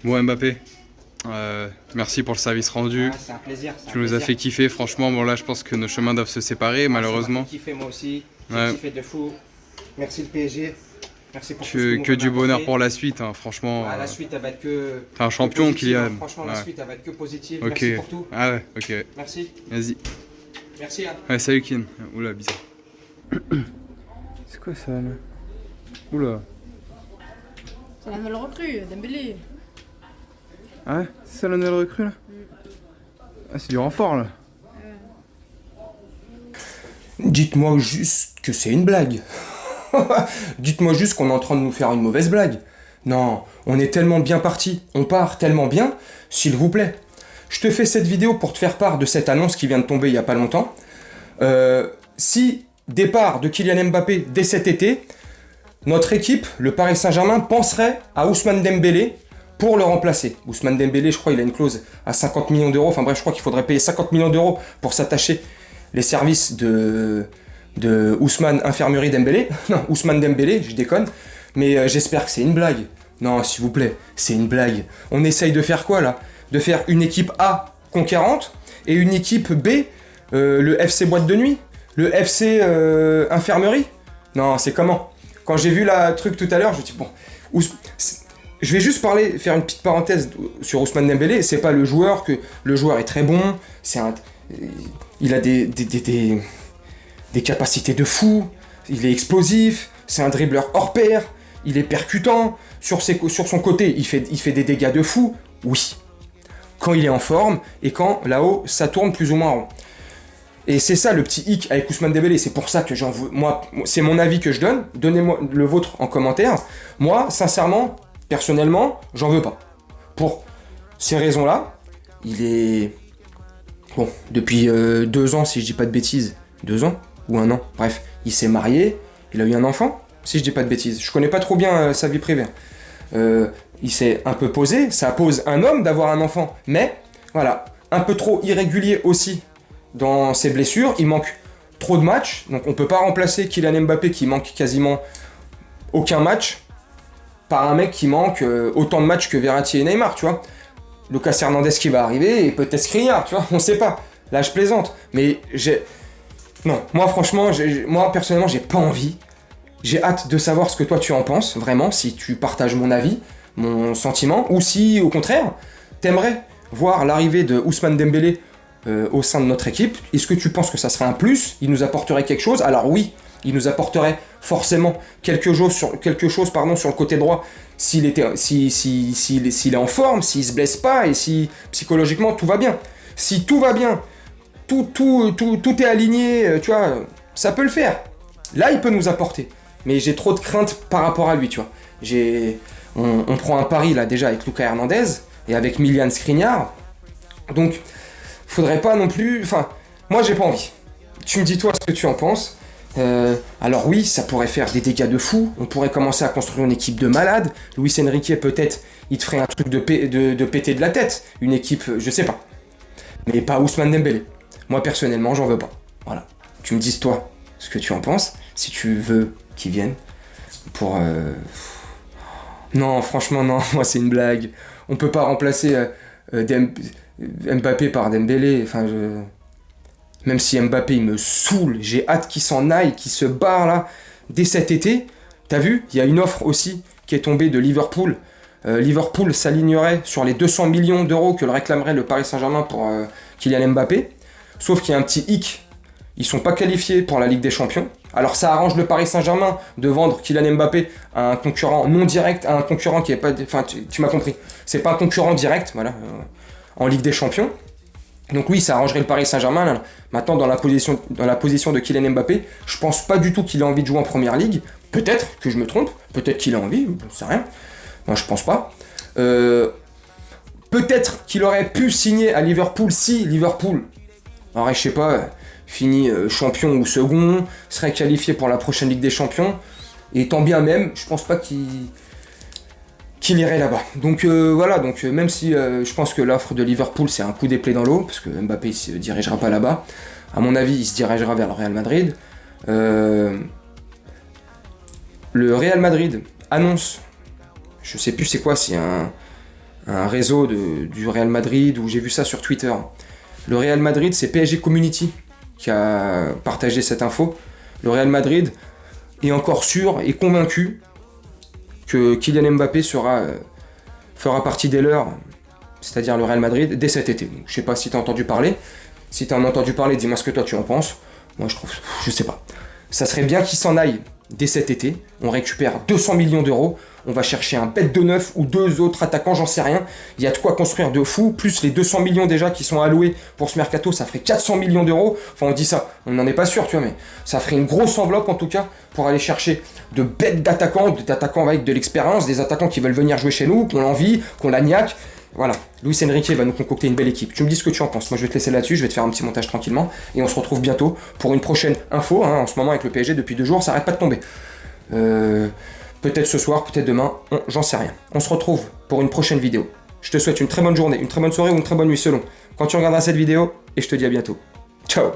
Bon Mbappé, merci pour le service rendu. Ah, c'est un plaisir. Tu nous as fait kiffer, franchement. Bon là, je pense que nos chemins doivent se séparer, malheureusement. Ça m'a fait kiffer moi aussi. J'ai Ouais. kiffé de fou. Merci le PSG. Merci pour tout ce que Que vous du m'avez bonheur apporté. pour la suite, hein, franchement. La suite, elle va être que. T'es un que champion, positive, Kylian. hein. Franchement, la Ouais. suite, elle va être que positive. Ok. Merci pour tout. Ah ouais, ok. Merci. Vas-y. Merci. Hein. Ouais, salut Kin. Oula, bizarre. C'est quoi ça là? Oula. C'est la nouvelle recrue, Dembélé. Ah ouais? C'est ça la nouvelle recrue là? Ah, c'est du renfort là. Dites-moi juste que c'est une blague. Dites-moi juste qu'on est en train de nous faire une mauvaise blague. Non, on est tellement bien parti, on part tellement bien, s'il vous plaît. Je te fais cette vidéo pour te faire part de cette annonce qui vient de tomber il y a pas longtemps. Si départ de Kylian Mbappé dès cet été, notre équipe, le Paris Saint-Germain, penserait à Ousmane Dembélé pour le remplacer. Ousmane Dembélé, je crois, il a une clause à 50 millions d'euros. Enfin bref, je crois qu'il faudrait payer 50 millions d'euros pour s'attacher les services de Ousmane Infirmerie Dembélé. Non, Ousmane Dembélé, je déconne. Mais j'espère que c'est une blague. Non, s'il vous plaît, c'est une blague. On essaye de faire quoi là? De faire une équipe A conquérante et une équipe B, le FC Boîte de Nuit, le FC Infirmerie. Non, c'est comment? Quand j'ai vu la truc tout à l'heure, je me dis bon, je vais juste faire une petite parenthèse sur Ousmane Dembélé. C'est pas le joueur que le joueur est très bon. Il a des capacités de fou. Il est explosif. C'est un dribbleur hors pair. Il est percutant. Sur son côté, il fait des dégâts de fou. Oui. Quand il est en forme et quand là-haut ça tourne plus ou moins rond. Et c'est ça le petit hic avec Ousmane Dembélé, c'est pour ça que j'en veux. Moi, c'est mon avis que je donne. Donnez-moi le vôtre en commentaire. Moi, sincèrement, personnellement, j'en veux pas. Pour ces raisons-là, il est. Bon, depuis 2 ans, si je dis pas de bêtises. 2 ans ou 1 an, bref, il s'est marié, il a eu un enfant, si je dis pas de bêtises. Je connais pas trop bien sa vie privée. Il s'est un peu posé, ça pose un homme d'avoir un enfant, mais voilà, un peu trop irrégulier aussi dans ses blessures, il manque trop de matchs, donc on peut pas remplacer Kylian Mbappé qui manque quasiment aucun match par un mec qui manque autant de matchs que Verratti et Neymar, tu vois. Lucas Hernandez qui va arriver et peut-être Skriniar, tu vois, on sait pas. Là je plaisante, mais non, moi franchement, moi personnellement j'ai pas envie. J'ai hâte de savoir ce que toi tu en penses, vraiment, si tu partages mon avis, mon sentiment, ou si au contraire, t'aimerais voir l'arrivée de Ousmane Dembélé au sein de notre équipe. Est-ce que tu penses que ça serait un plus? Il nous apporterait quelque chose? Alors oui, il nous apporterait forcément quelque chose sur le côté droit s'il est en forme, s'il se blesse pas et si psychologiquement tout va bien. Si tout va bien, tout est aligné, tu vois, ça peut le faire. Là, il peut nous apporter. Mais j'ai trop de craintes par rapport à lui, tu vois. On prend un pari là déjà avec Lucas Hernandez et avec Milian Skriniar. Donc, faudrait pas non plus. Enfin, moi j'ai pas envie. Tu me dis toi ce que tu en penses. Alors oui, ça pourrait faire des dégâts de fou. On pourrait commencer à construire une équipe de malades. Luis Enrique peut-être, il te ferait un truc de péter de la tête. Une équipe, je sais pas. Mais pas Ousmane Dembélé. Moi personnellement, j'en veux pas. Voilà. Tu me dis toi ce que tu en penses. Si tu veux qu'il vienne pour. Non, franchement non. Moi c'est une blague. On peut pas remplacer Mbappé par Dembélé. Enfin, même si Mbappé il me saoule, j'ai hâte qu'il s'en aille, qu'il se barre là dès cet été. T'as vu? Il y a une offre aussi qui est tombée de Liverpool. Liverpool s'alignerait sur les 200 millions d'euros que le réclamerait le Paris Saint-Germain pour Kylian Mbappé. Sauf qu'il y a un petit hic. Ils sont pas qualifiés pour la Ligue des Champions. Alors ça arrange le Paris Saint-Germain de vendre Kylian Mbappé à un concurrent non direct, à un concurrent qui est pas... Enfin, tu m'as compris. C'est pas un concurrent direct, voilà, en Ligue des Champions. Donc oui, ça arrangerait le Paris Saint-Germain. Là. Maintenant, dans la position de Kylian Mbappé, je pense pas du tout qu'il a envie de jouer en Première Ligue. Peut-être que je me trompe. Peut-être qu'il a envie, je sais rien. Moi, je pense pas. Peut-être qu'il aurait pu signer à Liverpool si Liverpool aurait, je sais pas, fini champion ou second, serait qualifié pour la prochaine Ligue des Champions. Et tant bien même, je pense pas qu'il irait là-bas. Donc voilà, donc même si je pense que l'offre de Liverpool c'est un coup d'épée dans l'eau, parce que Mbappé il se dirigera pas là-bas, à mon avis il se dirigera vers le Real Madrid. Le Real Madrid annonce, je sais plus c'est quoi, c'est un réseau du Real Madrid où j'ai vu ça sur Twitter. Le Real Madrid, c'est PSG Community qui a partagé cette info. Le Real Madrid est encore sûr et convaincu que Kylian Mbappé fera partie des leurs, c'est-à-dire le Real Madrid, dès cet été. Donc, je sais pas si tu as entendu parler. Si tu en as entendu parler, dis-moi ce que toi tu en penses. Moi je sais pas. Ça serait bien qu'il s'en aille dès cet été. On récupère 200 millions d'euros. On va chercher un bête de neuf ou 2 autres attaquants, j'en sais rien. Il y a de quoi construire de fou. Plus les 200 millions déjà qui sont alloués pour ce mercato, ça ferait 400 millions d'euros. Enfin, on dit ça, on n'en est pas sûr, tu vois, mais ça ferait une grosse enveloppe en tout cas pour aller chercher de bêtes d'attaquants, avec de l'expérience, des attaquants qui veulent venir jouer chez nous, qu'on l'envie, qu'on la niaque. Voilà, Luis Enrique va nous concocter une belle équipe. Tu me dis ce que tu en penses. Moi, je vais te laisser là-dessus, je vais te faire un petit montage tranquillement. Et on se retrouve bientôt pour une prochaine info. En ce moment, avec le PSG, depuis 2 jours, ça arrête pas de tomber. Peut-être ce soir, peut-être demain, j'en sais rien. On se retrouve pour une prochaine vidéo. Je te souhaite une très bonne journée, une très bonne soirée ou une très bonne nuit selon quand tu regarderas cette vidéo. Et je te dis à bientôt. Ciao.